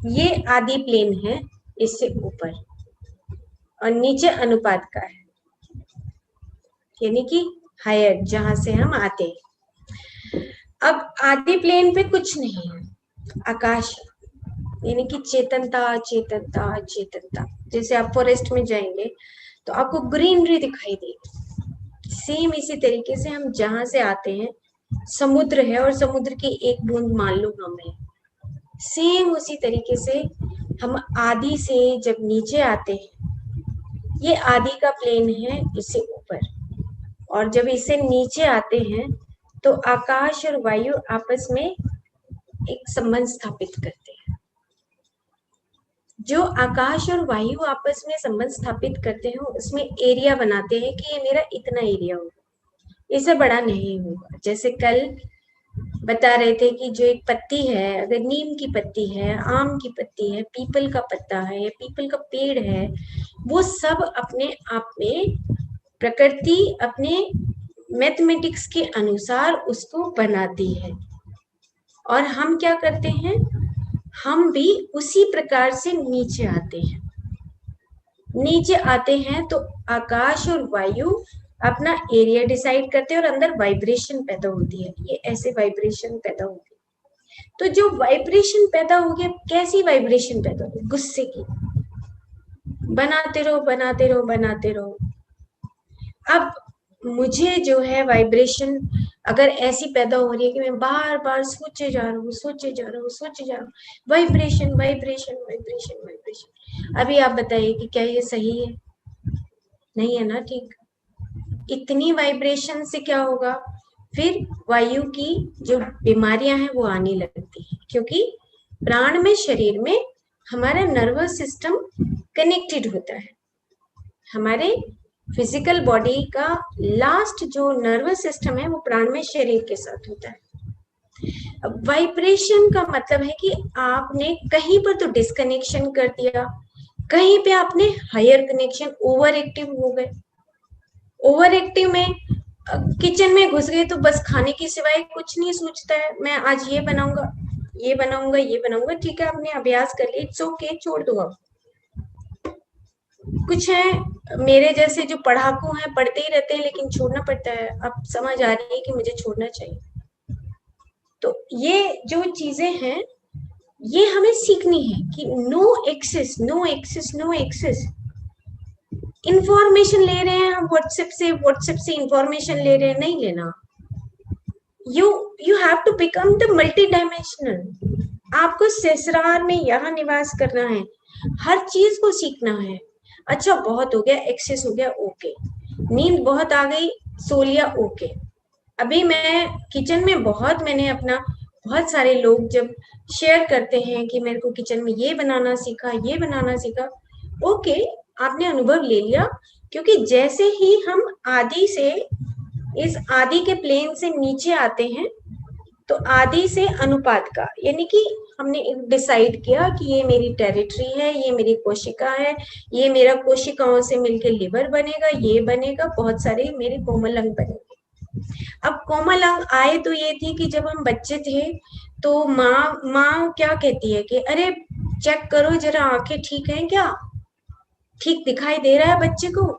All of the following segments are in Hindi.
ये आदि प्लेन है इससे ऊपर, और नीचे अनुपात का है, यानी कि हायर, जहां से हम आते हैं। अब आदि प्लेन पे कुछ नहीं है, आकाश, यानी कि चेतनता चेतनता चेतनता। जैसे आप फॉरेस्ट में जाएंगे तो आपको ग्रीनरी दिखाई देगी, सेम इसी तरीके से हम जहां से आते हैं, समुद्र है और समुद्र की एक बूंद मान लो हम है, सेम उसी तरीके से हम आदि से जब नीचे आते हैं, ये आदि का प्लेन है इससे ऊपर, और जब इससे नीचे आते हैं तो आकाश और वायु आपस में एक संबंध स्थापित करते हैं। जो आकाश और वायु आपस में संबंध स्थापित करते हैं उसमें एरिया बनाते हैं कि ये मेरा इतना एरिया होगा, इससे बड़ा नहीं होगा। जैसे कल बता रहे थे कि जो एक पत्ती है, अगर नीम की पत्ती है, आम की पत्ती है, पीपल का पत्ता है या पीपल का पेड़ है, वो सब अपने आप में प्रकृति अपने मैथमेटिक्स के अनुसार उसको बनाती है, और हम क्या करते हैं, हम भी उसी प्रकार से नीचे आते हैं। नीचे आते हैं तो आकाश और वायु अपना एरिया डिसाइड करते हैं और अंदर वाइब्रेशन पैदा होती है, ये ऐसे वाइब्रेशन पैदा होती है। तो जो वाइब्रेशन पैदा हो गया, कैसी वाइब्रेशन पैदा होगी, गुस्से की, बनाते रहो बनाते रहो बनाते रहो। अब मुझे जो है वाइब्रेशन अगर ऐसी पैदा हो रही है कि मैं बार बार सोचे जा रहा हूँ सोचे जा रहा हूँ सोचे जा रहा हूँ, वाइब्रेशन वाइब्रेशन वाइब्रेशन वाइब्रेशन, अभी आप बताइए कि क्या ये सही है? नहीं है ना, ठीक। इतनी वाइब्रेशन से क्या होगा, फिर वायु की जो बीमारियां हैं वो आने लगती हैं, क्योंकि प्राण में, शरीर में हमारा नर्वस सिस्टम कनेक्टेड होता है। हमारे फिजिकल बॉडी का लास्ट जो नर्वस सिस्टम है वो प्राण में, शरीर के साथ होता है। अब वाइब्रेशन का मतलब है कि आपने कहीं पर तो डिस्कनेक्शन कर दिया, कहीं पे आपने हायर कनेक्शन, ओवर एक्टिव हो गए। ओवर एक्टिव में किचन में घुस गए तो बस खाने के सिवाय कुछ नहीं सोचता है, मैं आज ये बनाऊंगा ये बनाऊंगा ये बनाऊंगा, ठीक है आपने अभ्यास कर लिया, इट्स ओके, छोड़ दो। अब कुछ है मेरे जैसे जो पढ़ाकू हैं, पढ़ते ही रहते हैं लेकिन छोड़ना पड़ता है, अब समझ आ रही है कि मुझे छोड़ना चाहिए। तो ये जो चीजें हैं ये हमें सीखनी है कि no access no access no access. Information ले रहे हैं हम व्हाट्सएप से इंफॉर्मेशन ले रहे हैं, नहीं लेना। You have to become the multi dimensional. आपको ससुराल में यहाँ निवास करना है, हर चीज को सीखना है। अच्छा बहुत हो गया, एक्सेस हो गया, ओके। नींद बहुत आ गई, सो लिया, ओके। अभी मैं किचन में मैंने अपना बहुत सारे लोग जब शेयर करते हैं कि मेरे को किचन में ये बनाना सीखा ये बनाना सीखा, ओके, आपने अनुभव ले लिया। क्योंकि जैसे ही हम आदि से, इस आदि के प्लेन से नीचे आते हैं तो आदि से अनुपात का, यानी कि हमने डिसाइड किया कि ये मेरी टेरिटरी है, ये मेरी कोशिका है, ये मेरा कोशिकाओं से मिलकर लिवर बनेगा, ये बनेगा, बहुत सारे मेरे कोमल अंग बनेंगे। अब कोमल अंग आए तो ये थी कि जब हम बच्चे थे तो माँ क्या कहती है कि अरे चेक करो जरा, आंखें ठीक हैं क्या, ठीक दिखाई दे रहा है बच्चे को,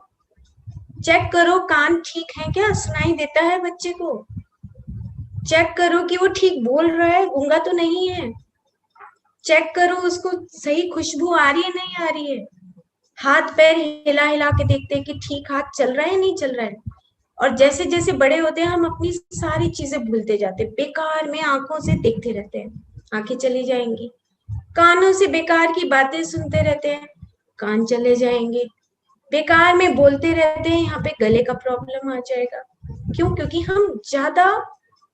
चेक करो कान ठीक है क्या, सुनाई देता है बच्चे को, चेक करो कि वो ठीक बोल रहा है, गूंगा तो नहीं है, चेक करो उसको सही खुशबू आ रही है नहीं आ रही है, हाथ पैर हिला हिला के देखते हैं कि ठीक हाथ चल रहा है नहीं चल रहा है। और जैसे जैसे बड़े होते हैं हम अपनी सारी चीजें भूलते जाते हैं, बेकार में आंखों से देखते रहते हैं, आंखें चली जाएंगी, कानों से बेकार की बातें सुनते रहते हैं, कान चले जाएंगे, बेकार में बोलते रहते हैं, यहाँ पे गले का प्रॉब्लम आ जाएगा। क्यों? क्योंकि हम ज्यादा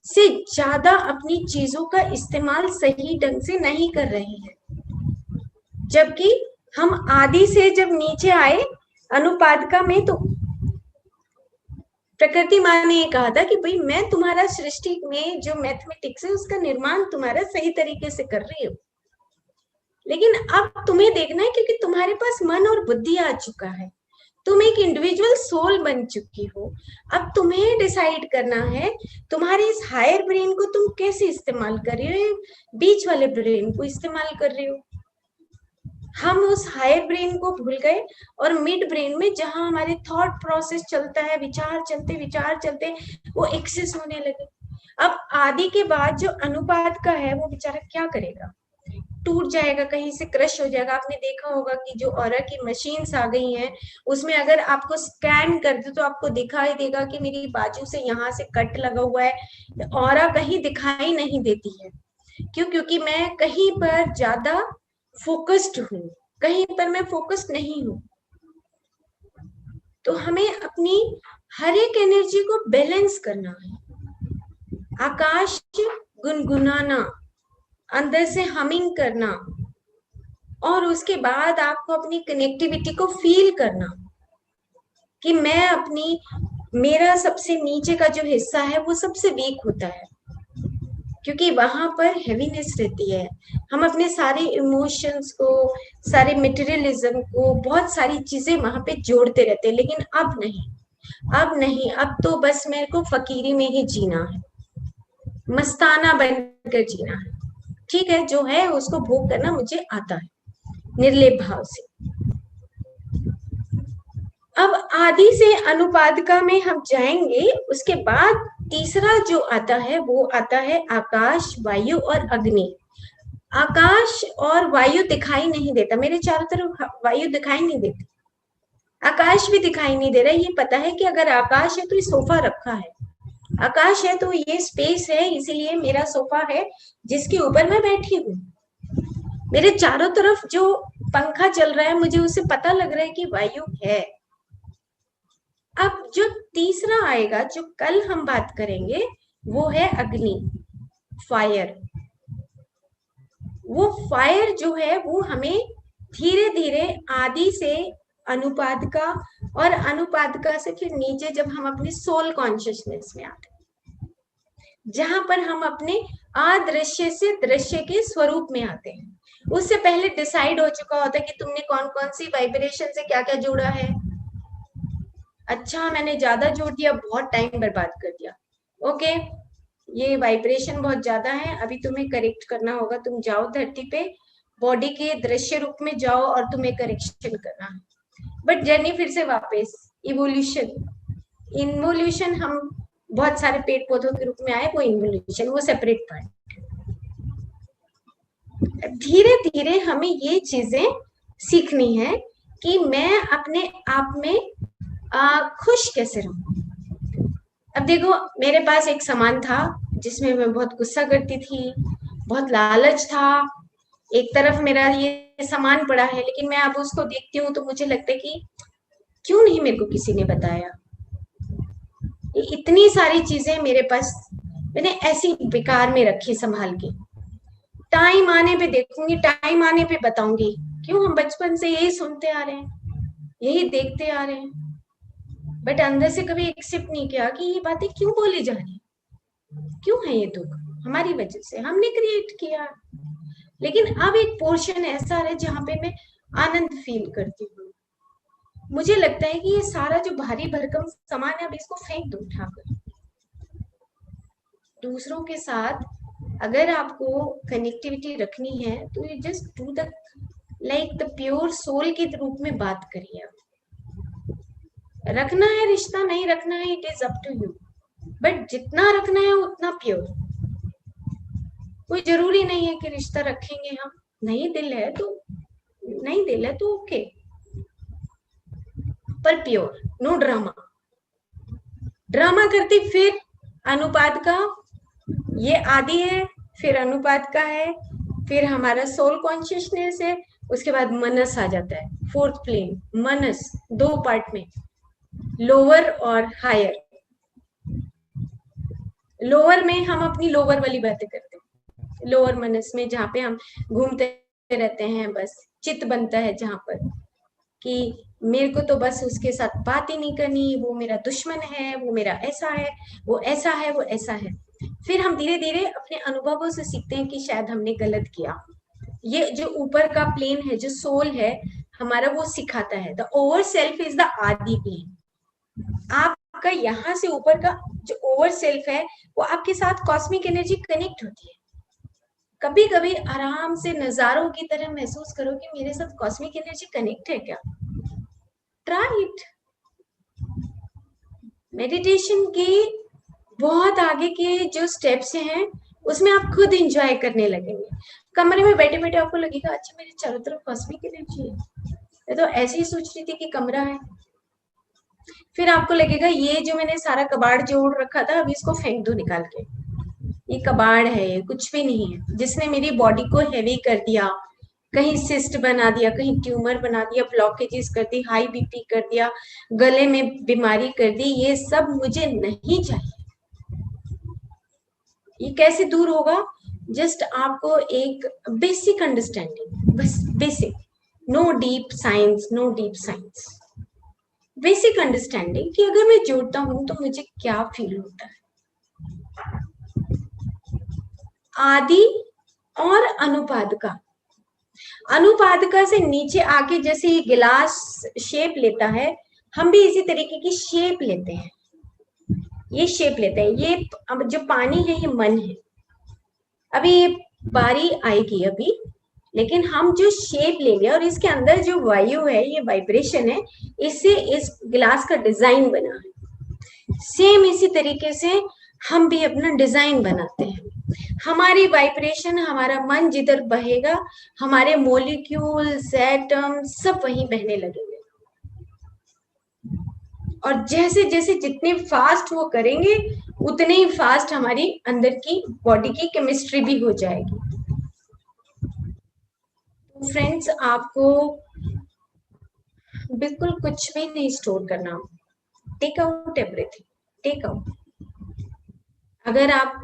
से ज्यादा अपनी चीजों का इस्तेमाल सही ढंग से नहीं कर रहे हैं। जबकि हम आदि से जब नीचे आए अनुपादका में, तो प्रकृति माँ ने ये कहा था कि भाई मैं तुम्हारा सृष्टि में जो मैथमेटिक्स है उसका निर्माण तुम्हारा सही तरीके से कर रही हूँ, लेकिन अब तुम्हें देखना है क्योंकि तुम्हारे पास मन और बुद्धि आ चुका है, तुम एक इंडिविजुअल सोल बन चुकी हो। अब तुम्हें डिसाइड करना है तुम्हारे इस हायर ब्रेन को तुम कैसे इस्तेमाल कर रहे हो, बीच वाले ब्रेन को इस्तेमाल कर रहे हो। हम उस हायर ब्रेन को भूल गए और मिड ब्रेन में जहां हमारे थॉट प्रोसेस चलता है, विचार चलते वो एक्सेस होने लगे। अब आदि के बाद जो अनुपात का है वो बेचारा क्या करेगा, टूट जाएगा, कहीं से क्रश हो जाएगा। आपने देखा होगा कि जो ऑरा की मशीन्स आ गई हैं उसमें अगर आपको स्कैन कर दे तो आपको दिखाई देगा कि मेरी बाजू से यहाँ से कट लगा हुआ है, ऑरा कहीं दिखाई नहीं देती है। क्यों? क्योंकि मैं कहीं पर ज्यादा फोकस्ड हूँ, कहीं पर मैं फोकस्ड नहीं हूँ। तो हमें अपनी हर एक एनर्जी को बैलेंस करना है। आकाश गुनगुनाना, अंदर से हमिंग करना, और उसके बाद आपको अपनी कनेक्टिविटी को फील करना कि मैं अपनी, मेरा सबसे नीचे का जो हिस्सा है वो सबसे वीक होता है, क्योंकि वहां पर हेवीनेस रहती है। हम अपने सारे इमोशंस को, सारे मटेरियलिज्म को, बहुत सारी चीजें वहां पे जोड़ते रहते हैं। लेकिन अब नहीं, अब नहीं, अब तो बस मेरे को फकीरी में ही जीना है, मस्ताना बनकर जीना है। ठीक है, जो है उसको भोग करना मुझे आता है निर्लेप भाव से। अब आदि से अनुपादिका में हम जाएंगे। उसके बाद तीसरा जो आता है वो आता है आकाश, वायु और अग्नि। आकाश और वायु दिखाई नहीं देता, मेरे चारों तरफ वायु दिखाई नहीं देती, आकाश भी दिखाई नहीं दे रहा है। ये पता है कि अगर आकाश है तो ये सोफा रखा है, आकाश है तो ये स्पेस है, इसीलिए मेरा सोफा है जिसके ऊपर मैं बैठी हूँ। मेरे चारों तरफ जो पंखा चल रहा है मुझे उससे पता लग रहा है कि वायु है। अब जो तीसरा आएगा, जो कल हम बात करेंगे, वो है अग्नि, फायर। वो फायर जो है वो हमें धीरे धीरे आदि से अनुपादिका, और अनुपादिका से फिर नीचे जब हम अपनी सोल कॉन्शियसनेस में आते हैं, जहां पर हम अपने अदृश्य से दृश्य के स्वरूप में आते हैं। उससे पहले डिसाइड हो चुका होता है कि तुमने कौन कौन सी वाइब्रेशन से क्या क्या जोड़ा है। अच्छा, मैंने ज्यादा जोड़ दिया, बहुत टाइम बर्बाद कर दिया। ओके, ये वाइब्रेशन बहुत ज्यादा है, अभी तुम्हें करेक्ट करना होगा। तुम जाओ धरती पे, बॉडी के दृश्य रूप में जाओ और तुम्हें करेक्शन करना है। बट जर्नी फिर से वापस इवोल्यूशन, इन्वोल्यूशन, हम बहुत सारे पेड़ पौधों के रूप में आए, वो इन्वोल्यूशन, वो सेपरेट पार्ट। धीरे धीरे हमें ये चीजें सीखनी है कि मैं अपने आप में खुश कैसे रहूं। अब देखो, मेरे पास एक सामान था जिसमें मैं बहुत गुस्सा करती थी, बहुत लालच था। एक तरफ मेरा ये सामान पड़ा है, लेकिन मैं अब उसको देखती हूँ तो मुझे लगता है कि क्यों नहीं मेरे को किसी ने बताया। ये इतनी सारी चीजें मेरे पास मैंने ऐसी बेकार में रखी संभाल के। टाइम आने पे देखूंगी, टाइम आने पे बताऊंगी। क्यों? हम बचपन से यही सुनते आ रहे हैं, यही देखते आ रहे हैं, बट अंदर से कभी एक्सेप्ट नहीं किया कि ये बातें क्यों बोली जा रही, क्यों है ये दुख हमारी वजह से, हमने क्रिएट किया। लेकिन अब एक पोर्शन ऐसा है जहां पे मैं आनंद फील करती हूँ। मुझे लगता है कि ये सारा जो भारी भरकम सामान है अब इसको फेंक दो उठाकर। दूसरों के साथ अगर आपको कनेक्टिविटी रखनी है तो ये just do the like the pure soul के रूप में बात करिए। रखना है रिश्ता, नहीं रखना है, it is up to you, but जितना रखना है उतना प्योर। कोई जरूरी नहीं है कि रिश्ता रखेंगे हम, नहीं दिल है तो नहीं, दिल है तो ओके, पर प्योर, नो ड्रामा। ड्रामा करती फिर अनुपात का, ये आदि है, फिर अनुपात का है, फिर हमारा सोल कॉन्शियसनेस है, उसके बाद मनस आ जाता है, फोर्थ प्लेन। मनस दो पार्ट में, लोअर और हायर। लोअर में हम अपनी लोअर वाली बातें करते हैं, लोअर मनस में, जहाँ पे हम घूमते रहते हैं, बस चित्त बनता है जहां पर कि मेरे को तो बस उसके साथ बात ही नहीं करनी, वो मेरा दुश्मन है, वो मेरा ऐसा है, वो ऐसा है, वो ऐसा है। फिर हम धीरे धीरे अपने अनुभवों से सीखते हैं कि शायद हमने गलत किया। ये जो ऊपर का प्लेन है, जो सोल है, हमारा वो सिखाता है। The over self is the आदि प्लेन। आपका यहाँ से ऊपर का जो ओवर सेल्फ है वो आपके साथ कॉस्मिक एनर्जी कनेक्ट होती है। कभी कभी आराम से नजारों की तरह महसूस करो कि मेरे साथ कॉस्मिक एनर्जी कनेक्ट है क्या। Try it. मेडिटेशन की बहुत आगे के जो स्टेप्स हैं उसमें आप खुद एंजॉय करने लगेंगे। कमरे में बैठे बैठे आपको लगेगा अच्छा मेरे चारों तरफ कॉस्मिक एनर्जी है, मैं तो ऐसे ही सोच रही थी कि कमरा है। फिर आपको लगेगा ये जो मैंने सारा कबाड़ जोड़ रखा था अभी इसको फेंक दो निकाल के, ये कबाड़ है, ये कुछ भी नहीं है जिसने मेरी बॉडी को हेवी कर दिया, कहीं सिस्ट बना दिया, कहीं ट्यूमर बना दिया, ब्लॉकेजेस कर दी, हाई बीपी कर दिया, गले में बीमारी कर दी। ये सब मुझे नहीं चाहिए। ये कैसे दूर होगा? जस्ट आपको एक बेसिक अंडरस्टैंडिंग, बस basic, no deep science, no deep science, basic understanding कि अगर मैं जोड़ता हूं तो मुझे क्या फील होता है। आदि और अनुपादका। अनुपादका से नीचे आके जैसे ये गिलास शेप लेता है, हम भी इसी तरीके की शेप लेते हैं। ये शेप लेते हैं। ये अब जो पानी है ये मन है। अभी ये बारी आएगी अभी, लेकिन हम जो शेप लेंगे और इसके अंदर जो वायु है, ये वाइब्रेशन है, इससे इस गिलास का डिजाइन बना है। सेम इसी तरीके से हम भी अपना डिजाइन बनाते हैं। हमारी वाइब्रेशन, हमारा मन जिधर बहेगा, हमारे मॉलिक्यूल्स, एटम सब वहीं बहने लगेंगे। और जैसे जैसे जितने फास्ट वो करेंगे उतने ही फास्ट हमारी अंदर की बॉडी की केमिस्ट्री भी हो जाएगी। तो फ्रेंड्स, आपको बिल्कुल कुछ भी नहीं स्टोर करना। Take out everything, take out. अगर आप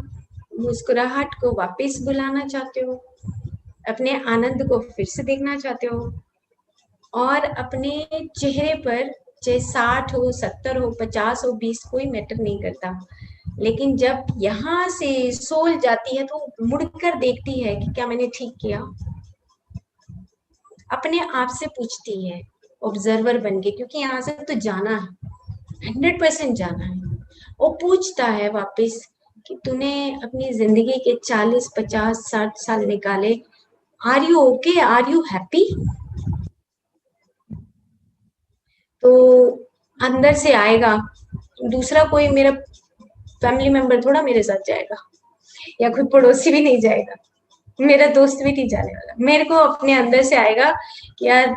मुस्कुराहट को वापस बुलाना चाहते हो, अपने आनंद को फिर से देखना चाहते हो, और अपने चेहरे पर चाहे 60 हो, 70 हो, 50 हो, 20, कोई मैटर नहीं करता, लेकिन जब यहाँ से सोल जाती है तो मुड़कर देखती है कि क्या मैंने ठीक किया। अपने आप से पूछती है ऑब्जर्वर बन के, क्योंकि यहाँ से तो जाना है, 100% जाना है। वो पूछता है वापस कि तूने अपनी जिंदगी के 40, 50, 60 साल निकाले, are you okay, are you happy? तो अंदर से आएगा, दूसरा कोई मेरा फैमिली मेंबर थोड़ा मेरे साथ जाएगा, या कोई पड़ोसी भी नहीं जाएगा, मेरा दोस्त भी नहीं जाने वाला। मेरे को अपने अंदर से आएगा कि यार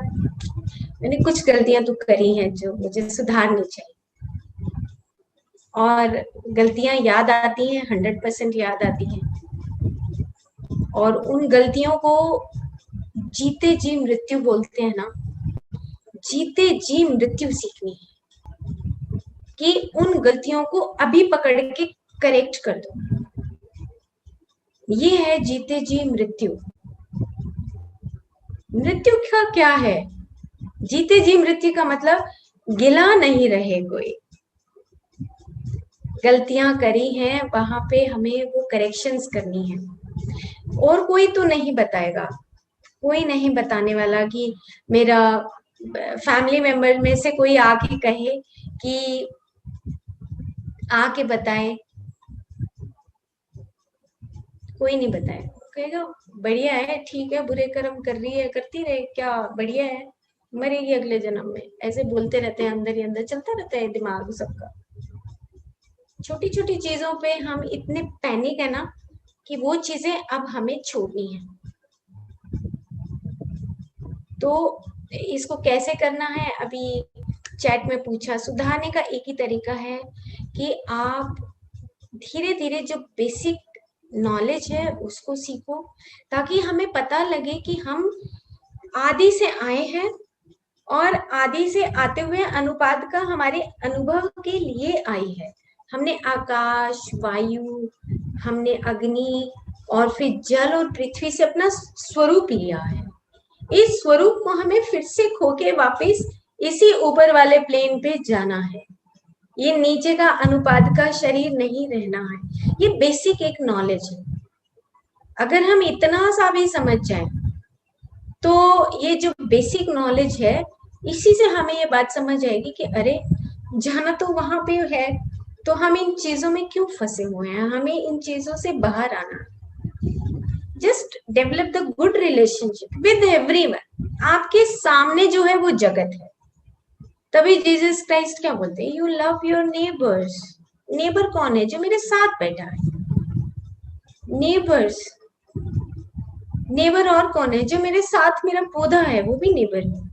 मैंने कुछ गलतियां तो करी हैं जो मुझे सुधारनी चाहिए। और गलतियां याद आती हैं, 100% याद आती हैं। और उन गलतियों को जीते जी मृत्यु बोलते हैं ना, जीते जी मृत्यु सीखनी है कि उन गलतियों को अभी पकड़ के करेक्ट कर दो। ये है जीते जी मृत्यु। मृत्यु का क्या है? जीते जी मृत्यु का मतलब गिला नहीं रहे कोई। गलतियां करी हैं वहां पे हमें वो करेक्शंस करनी है, और कोई तो नहीं बताएगा, कोई नहीं बताने वाला कि मेरा फैमिली मेंबर में से कोई आके कहे कि आके बताए, कोई नहीं बताए। कहेगा बढ़िया है, ठीक है, बुरे कर्म कर रही है, करती रहे, क्या बढ़िया है, मरेगी अगले जन्म में। ऐसे बोलते रहते हैं, अंदर ही अंदर चलता रहता है दिमाग सबका। छोटी छोटी चीजों पे हम इतने पैनिक है ना कि वो चीजें अब हमें छोड़नी है। तो इसको कैसे करना है, अभी चैट में पूछा, सुधारने का एक ही तरीका है कि आप धीरे धीरे जो बेसिक नॉलेज है उसको सीखो, ताकि हमें पता लगे कि हम आदि से आए हैं, और आदि से आते हुए अनुपात का हमारे अनुभव के लिए आई है। हमने आकाश, वायु, हमने अग्नि, और फिर जल और पृथ्वी से अपना स्वरूप लिया है। इस स्वरूप को हमें फिर से खो के वापिस इसी ऊपर वाले प्लेन पे जाना है। ये नीचे का अनुपात का शरीर नहीं रहना है। ये बेसिक एक नॉलेज है। अगर हम इतना सा भी समझ जाए तो ये जो बेसिक नॉलेज है, इसी से हमें ये बात समझ आएगी कि अरे जाना तो वहां पे है, तो हम इन चीजों में क्यों फंसे हुए हैं, हमें इन चीजों से बाहर आना। Just develop the good relationship with everyone. आपके सामने जो है वो जगत है, तभी जीसस क्राइस्ट क्या बोलते हैं, you love your neighbours. Neighbour कौन है, जो मेरे साथ बैठा है। नेबर्स, नेबर और कौन है, जो मेरे साथ मेरा पौधा है वो भी नेबर है।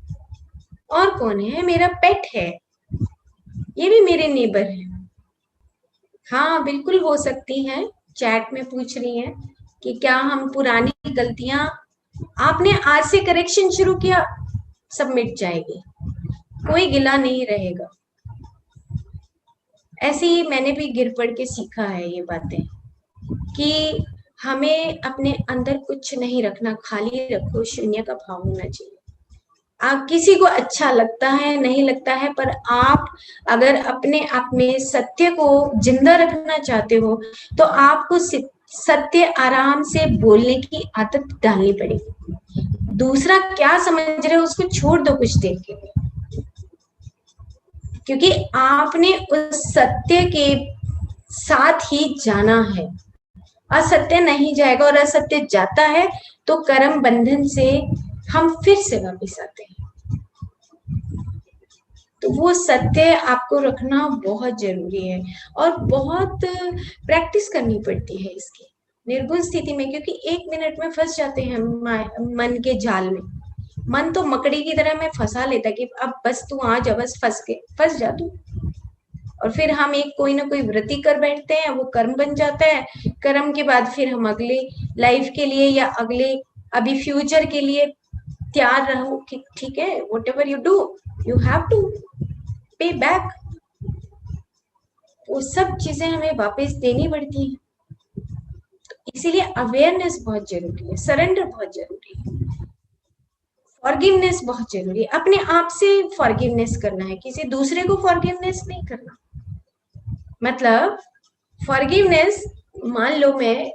और कौन है, मेरा पेट है, ये भी मेरे नेबर है। हाँ बिल्कुल हो सकती है। चैट में पूछ रही हैं कि क्या हम पुरानी गलतियां, आपने आज से करेक्शन शुरू किया, सब मिट जाएगी, कोई गिला नहीं रहेगा। ऐसे ही मैंने भी गिर पड़ के सीखा है ये बातें, कि हमें अपने अंदर कुछ नहीं रखना, खाली रखो, शून्य का भाव होना चाहिए। आप किसी को अच्छा लगता है नहीं लगता है, पर आप अगर अपने आप में सत्य को जिंदा रखना चाहते हो तो आपको सत्य आराम से बोलने की आदत डालनी पड़ेगी। दूसरा क्या समझ रहे हो उसको छोड़ दो कुछ देर के लिए, क्योंकि आपने उस सत्य के साथ ही जाना है। असत्य नहीं जाएगा, और असत्य जाता है तो कर्म बंधन से हम फिर से वापिस आते हैं। तो वो सत्य आपको रखना बहुत जरूरी है, और बहुत प्रैक्टिस करनी पड़ती है इसकी निर्गुण स्थिति में, क्योंकि एक मिनट में फंस जाते हैं मन के जाल में। मन तो मकड़ी की तरह में फंसा लेता है कि अब बस तू आ जा, बस फंस जा तू। और फिर हम एक कोई ना कोई वृत्ति कर बैठते हैं, वो कर्म बन जाता है। कर्म के बाद फिर हम अगले लाइफ के लिए या अगले अभी फ्यूचर के लिए तैयार रहो कि ठीक है, whatever you do you have to pay back. वो सब चीजें हमें वापस देनी पड़ती है। इसीलिए अवेयरनेस बहुत जरूरी है, सरेंडर बहुत जरूरी है, फॉरगिवनेस बहुत जरूरी है। अपने आप से फॉरगिवनेस करना है, किसी दूसरे को फॉरगिवनेस नहीं करना। मतलब फॉरगिवनेस, मान लो मैं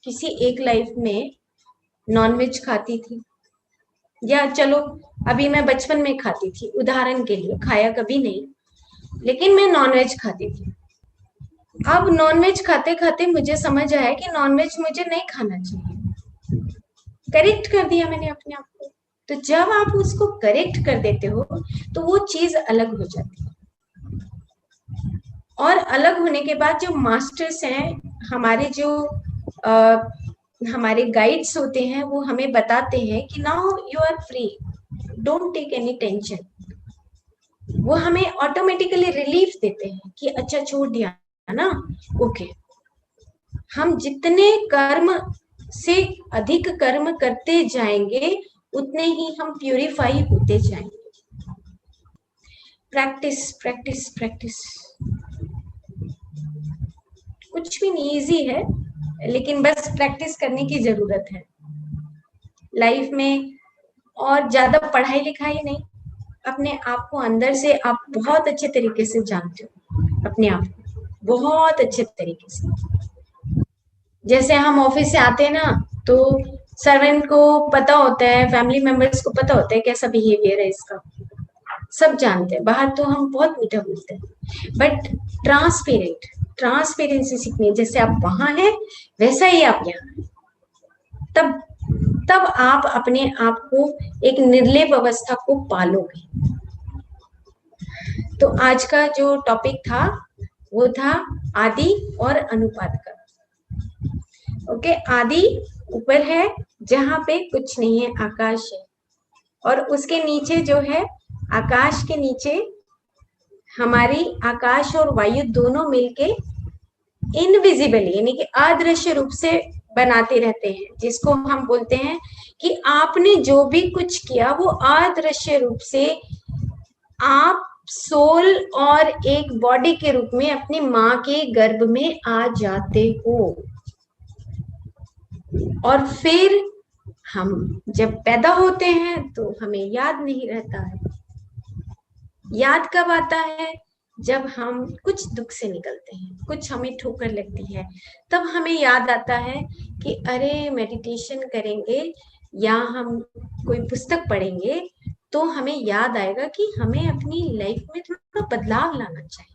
किसी एक लाइफ में नॉनवेज खाती थी, या चलो अभी मैं बचपन में खाती थी, उदाहरण के लिए, खाया कभी नहीं, लेकिन मैं नॉनवेज खाती थी। अब नॉनवेज खाते खाते मुझे समझ आया कि नॉनवेज मुझे नहीं खाना चाहिए, करेक्ट कर दिया मैंने अपने आप को। तो जब आप उसको करेक्ट कर देते हो तो वो चीज अलग हो जाती है। और अलग होने के बाद जो मास्टर्स हैं, हमारे जो हमारे गाइड्स होते हैं, वो हमें बताते हैं कि now you are free, don't take any tension. वो हमें ऑटोमेटिकली रिलीफ देते हैं कि अच्छा छोड़ दिया ना, ओके। हम जितने कर्म से अधिक कर्म करते जाएंगे उतने ही हम प्यूरिफाई होते जाएंगे। प्रैक्टिस प्रैक्टिस प्रैक्टिस, कुछ भी नहीं, इजी है, लेकिन बस प्रैक्टिस करने की जरूरत है लाइफ में। और ज्यादा पढ़ाई लिखाई नहीं, अपने आप को अंदर से आप बहुत अच्छे तरीके से जानते हो, अपने आप को बहुत अच्छे तरीके से। जैसे हम ऑफिस से आते हैं ना, तो सर्वेंट को पता होता है, फैमिली मेंबर्स को पता होता है कैसा बिहेवियर है इसका, सब जानते हैं। बाहर तो हम बहुत मीठा बोलते हैं, बट ट्रांसपेरेंसी सीखनी है। जैसे आप वहां हैं वैसा ही आप यहाँ हैं, तब आप अपने आप को एक निर्लेप अवस्था को पालोगे। तो आज का जो टॉपिक था वो था आदि और अनुपात का। ओके, आदि ऊपर है जहां पे कुछ नहीं है, आकाश है, और उसके नीचे जो है, आकाश के नीचे हमारी आकाश और वायु दोनों मिलके इनविजिबल यानी कि अदृश्य रूप से बनाते रहते हैं, जिसको हम बोलते हैं कि आपने जो भी कुछ किया वो अदृश्य रूप से आप सोल और एक बॉडी के रूप में अपनी माँ के गर्भ में आ जाते हो। और फिर हम जब पैदा होते हैं तो हमें याद नहीं रहता है। याद कब आता है? जब हम कुछ दुख से निकलते हैं, कुछ हमें ठोकर लगती है, तब हमें याद आता है कि अरे मेडिटेशन करेंगे या हम कोई पुस्तक पढ़ेंगे तो हमें याद आएगा कि हमें अपनी लाइफ में थोड़ा बदलाव लाना चाहिए।